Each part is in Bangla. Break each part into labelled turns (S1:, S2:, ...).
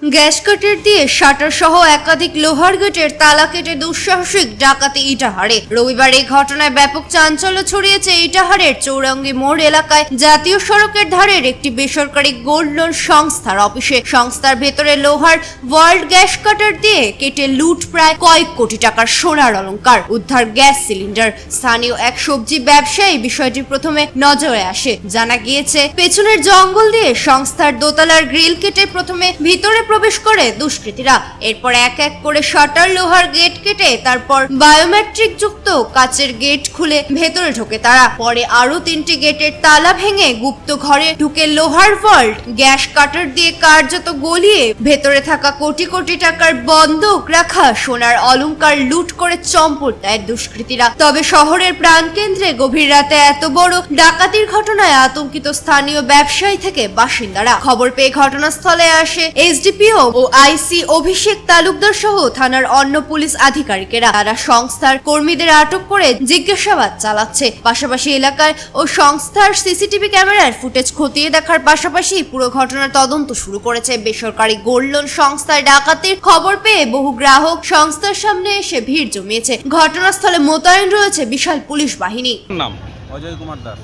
S1: গ্যাস কাটার দিয়ে শাটার সহ একাধিক লোহার গেটের তালা কেটে দুঃসাহসিক ডাকাতি ইটাহারে। রবিবার এই ঘটনায় ব্যাপক চাঞ্চল্য ছড়িয়েছে ইটাহারের চৌরঙ্গি মোড় এলাকায় জাতীয় সড়কের ধারের একটি বেসরকারি গোল্ড লোন সংস্থার অফিসে। সংস্থার ভেতরে লোহার ওয়ার্ল্ড গ্যাস কাটার দিয়ে কেটে লুট প্রায় কয়েক কোটি টাকার সোনার অলংকার, উদ্ধার গ্যাস সিলিন্ডার। স্থানীয় এক সবজি ব্যবসায়ী বিষয়টি প্রথমে নজরে আসে। জানা গিয়েছে পেছনের জঙ্গল দিয়ে সংস্থার দোতলার গ্রিল কেটে প্রথমে ভিতরে প্রবেশ করে দুষ্কৃতীরা। এরপর এক এক করে শাটার লোহার গেট কেটে তারপর বায়োমেট্রিক যুক্ত কাচের গেট খুলে ভেতরে ঢোকে তারা। পরে আরো 3টি গেটের তালা ভেঙে গুপ্ত ঘরে ঢুকে লোহার ভল্ট গ্যাস কাটার দিয়ে কার্যত গলিয়ে ভেতরে থাকা কোটি কোটি টাকার বন্ধক রাখা সোনার অলংকার লুট করে চম্পট দেয় দুষ্কৃতীরা। তবে শহরের প্রাণকেন্দ্রে গভীর রাতে এত বড় ডাকাতির ঘটনায় আতঙ্কিত স্থানীয় ব্যবসায়ী থেকে বাসিন্দারা। খবর পেয়ে ঘটনাস্থলে আসে এসডিপিও ও আইসি অভিষেক তালুকদার সহ থানার অন্য পুলিশ আধিকারিকেরা। তারা সংস্থার কর্মীদের আটক করে জিজ্ঞাসাবাদ চালাচ্ছে। পাশাপাশি এলাকায় ও সংস্থার সিসিটিভি ক্যামেরার ফুটেজ খতিয়ে দেখার পাশাপাশি পুরো ঘটনার তদন্ত শুরু করেছে বেসরকারি গোল্ড লোন সংস্থায়। ডাকাতির খবর পেয়ে বহু গ্রাহক সংস্থার সামনে এসে ভিড় জমিয়েছে। ঘটনাস্থলে মোতায়েন রয়েছে বিশাল পুলিশ বাহিনী।
S2: নাম
S3: অজয় কুমার দাস।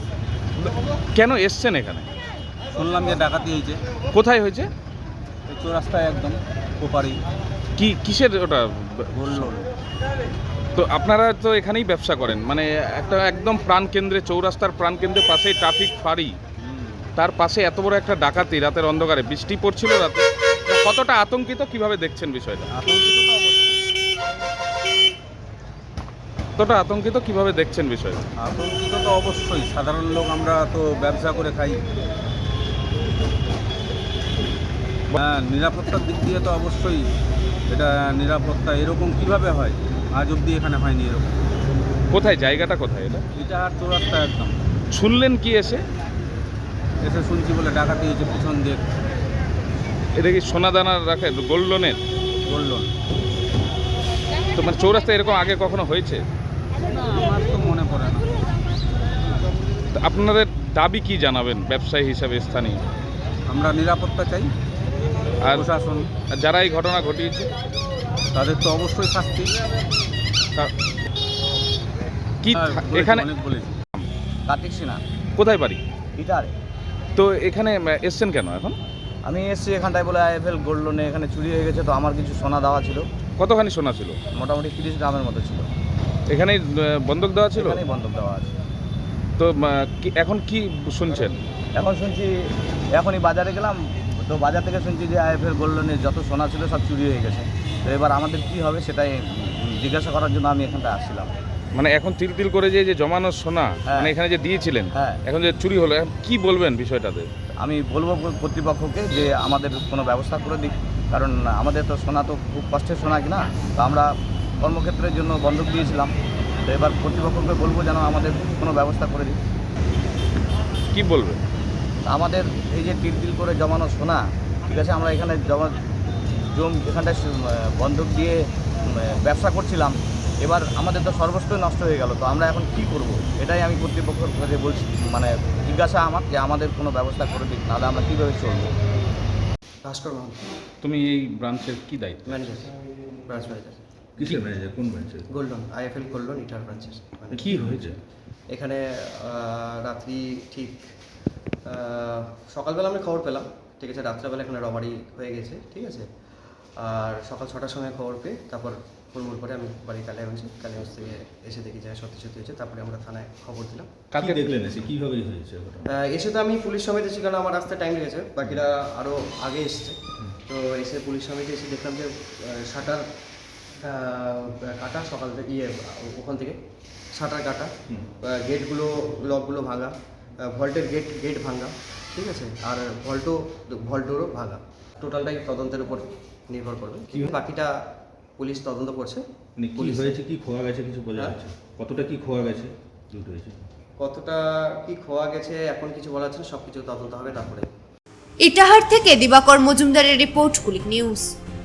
S2: কেন এসছেন এখানে?
S3: শুনলাম যে ডাকাতি হয়েছে
S2: কোথায় হয়েছে?
S3: এই চৌরাস্তায় একদম কোপারি
S2: কিসের ওটা?
S3: বলল
S2: তো আপনারা তো এখানেই ব্যবসা করেন, মানে একটা একদম প্রাণকেন্দ্রে, চৌরাস্তার প্রাণকেন্দ্রের পাশেই ট্রাফিক ফাঁড়ি, তার পাশে এত বড় একটা ডাকাতি রাতের অন্ধকারে, বৃষ্টি পড়ছিল রাতে। কতটা আতঙ্কিত, কিভাবে দেখছেন বিষয়টা?
S3: আতঙ্কিত তো অবশ্যই।
S2: কতটা আতঙ্কিত, কিভাবে দেখছেন বিষয়টা?
S3: আতঙ্কিত তো অবশ্যই, সাধারণ লোক আমরা তো ব্যবসা করে খাই। হ্যাঁ, নিরাপত্তার দিক দিয়ে তো অবশ্যই এটা নিরাপত্তা এরকম কিভাবে হয়, আজ অব্দি এখানে হয়নি এরকম।
S2: কোথায় জায়গাটা, কোথায় এটা?
S3: এটা আর চৌরাস্তা একদম।
S2: শুনলেন কি এসে
S3: শুনছি বলে ডাকাতি হয়েছে পিছন দিয়ে।
S2: এটা কি সোনা দানা রাখে গোল্ড লোনের?
S3: বলল
S2: তো মানে চৌরাস্তা এরকম আগে কখনো হয়েছে?
S3: আমার তো মনে পড়ে না।
S2: তো আপনাদের দাবি কি জানাবেন ব্যবসায়ী হিসাবে স্থানীয়?
S3: আমরা নিরাপত্তা চাই,
S2: আর
S3: প্রশাসন
S2: যারা এই ঘটনা ঘটিয়েছে
S3: তাদের তো অবশ্যই শাস্তি।
S2: কি এখানে
S3: অনেক বলেছি। কার্তিক সিনহা।
S2: কোথায় বাড়ি?
S4: ইটারে।
S2: তো এখানে এসছেন কেন এখন?
S4: আমি এসছি এখানটায় বলে আইএফএল গোল্ড লোনে এখানে চুরি হয়ে গেছে, তো আমার কিছু সোনা দেওয়া ছিল,
S2: কতখানি সোনা ছিল?
S4: মোটামুটি 30 গ্রামের মতো ছিল।
S2: এখানেই বন্ধক দেওয়া ছিল?
S4: এখানেই বন্ধক দেওয়া আছে।
S2: তো এখন কি শুনছেন?
S4: এখন শুনছি, এখনই বাজারে গেলাম, তো বাজার থেকে শুনছি যে আইএফএল গোল্ড লোনের যত সোনা ছিল সব চুরি হয়ে গেছে। তো এবার আমাদের কি হবে সেটাই জিজ্ঞাসা করার জন্য আমি এখানটা আসছিলাম।
S2: মানে এখন তিল করে যে জমানো সোনা,
S4: হ্যাঁ।
S2: মানে এখানে যে দিয়েছিলেন,
S4: হ্যাঁ।
S2: এখন যে চুরি হলো, এখন কি বলবেন বিষয়টাতে?
S4: আমি বলবো কর্তৃপক্ষকে যে আমাদের কোনো ব্যবস্থা করে দিক, কারণ আমাদের তো সোনা তো খুব কষ্টের সোনা কিনা, তো আমরা কর্মক্ষেত্রের জন্য বন্ধক দিয়েছিলাম। তো এবার কর্তৃপক্ষকে বলবো যেন আমাদের কোনো ব্যবস্থা করে দিক।
S2: কি বলবেন?
S4: আমাদের এই যে তিল করে জমানো সোনা, ঠিক আছে, আমরা এখানে এখানটায় বন্ধক দিয়ে ব্যবসা করছিলাম, এবার আমাদের তো সর্বস্বই নষ্ট হয়ে গেল। তো আমরা এখন কি করব, এটাই আমি কর্তৃপক্ষের কাছে বলছি, মানে জিজ্ঞাসা আমার যে আমাদের কোনো ব্যবস্থা করে দিক, নাহলে আমরা কীভাবে চলবো।
S5: ভাস্কর মাহাতো,
S2: তুমি এই ব্রাঞ্চের কি দায়িত্ব?
S5: ম্যানেজার, ব্রাঞ্চ ম্যানেজার,
S6: কিসের ম্যানেজার? কোন ব্রাঞ্চের?
S5: Gold loan, IFL gold loan ইটার ব্রাঞ্চের।
S6: কি হয়েছে
S5: এখানে রাত্রি ঠিক সকালবেলা আমি খবর পেলাম, ঠিক আছে, রাত্রেবেলা এখানে রবারি হয়ে গেছে, ঠিক আছে। আর সকাল 6টার সময় খবর পেয়ে তারপর হুড়মুড় করে আমি বাড়ি কালিয়াগঞ্জ থেকে এসে দেখি যে সত্যি হয়েছে। তারপরে আমরা থানায় খবর দিলাম।
S6: কাকে দেখলেন এসে, কিভাবে হয়েছে ঘটনা?
S5: এসে তো আমি পুলিশ সমেত এসেছি, কারণ আমার রাস্তায় টাইম লেগেছে, বাকিরা আরও আগে এসছে। তো এসে পুলিশ সমেতে এসে দেখলাম যে শাটার কাটা, সকাল থেকে ওখান থেকে শাটার কাটা, গেটগুলো লকগুলো ভাঙা, ভল্টের গেট ভাঙা, ঠিক আছে, আর ভল্টোরও ভাঙা। টোটালটাই তদন্তের উপর নির্ভর করবে, বাকিটা পুলিশ তদন্ত করছে।
S6: কি হয়েছে, কি খোয়া গেছে কিছু বোঝা যাচ্ছে? কতটা কি খোয়া গেছে, লুট হয়েছে?
S5: কতটা কি খোয়া গেছে এখন কিছু বলা যাচ্ছে না, সব কিছু তদন্ত হবে তারপরে।
S1: ইটাহার থেকে দিবাকর মজুমদারের রিপোর্ট, কুলিক নিউজ।